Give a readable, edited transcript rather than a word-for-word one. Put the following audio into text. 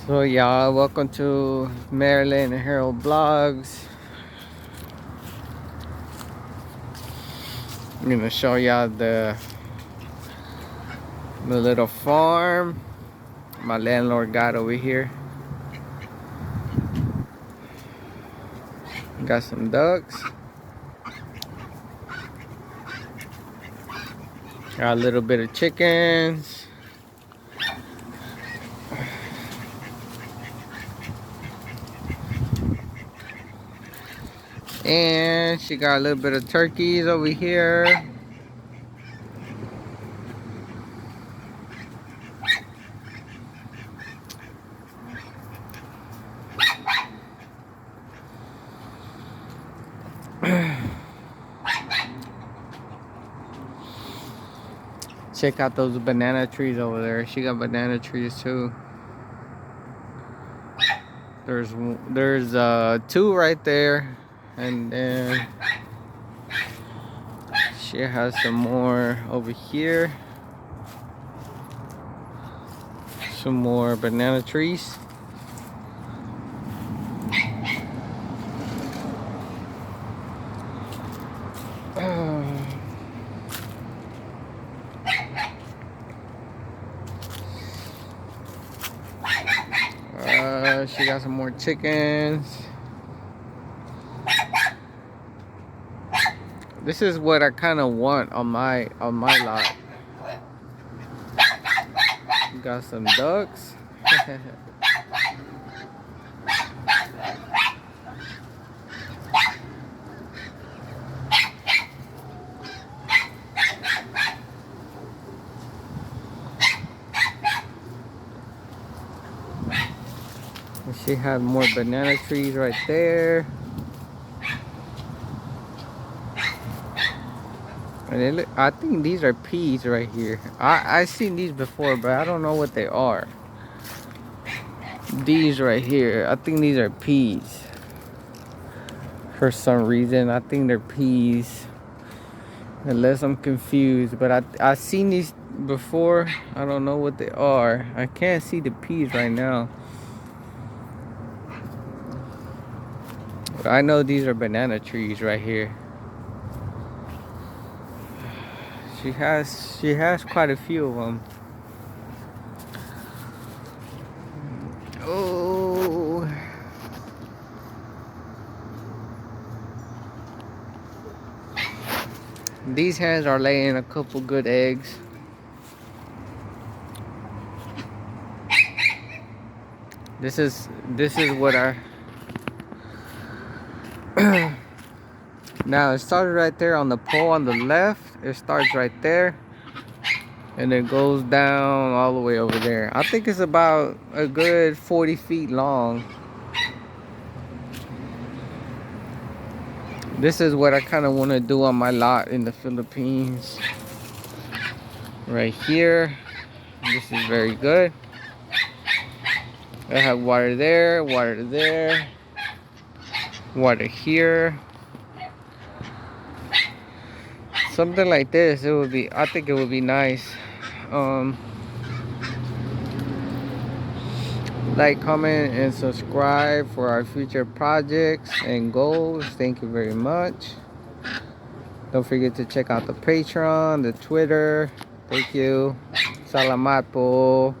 So y'all, welcome to Maryland and Harold Blogs. I'm gonna show y'all the little farm my landlord got over here. Got some ducks. Got a little bit of chickens. And she got a little bit of turkeys over here. Check out those banana trees over there. She got banana trees too. There's two right there, and then she has some more over here. Some more banana trees. She got some more chickens. This is what I kind of want on my lot. Got some ducks. She had more banana trees right there. And I think these are peas right here. I've seen these before, but I don't know what they are. These right here, I think these are peas. For some reason, I think they're peas. Unless I'm confused, but I've seen these before. I don't know what they are. I can't see the peas right now. But I know these are banana trees right here. She has quite a few of them. Oh. These hens are laying a couple good eggs. This is what I now it started right there on the pole on the left. It starts right there and it goes down all the way over there. I think it's about a good 40 feet long. This is what I kind of want to do on my lot in the Philippines. Right here. This is very good. I have water there, water there, water here. Something like this, it would be, I think it would be nice. Like, comment, and subscribe for our future projects and goals. Thank you very much. Don't forget to check out the Patreon, the Twitter. Thank you. Salamat po.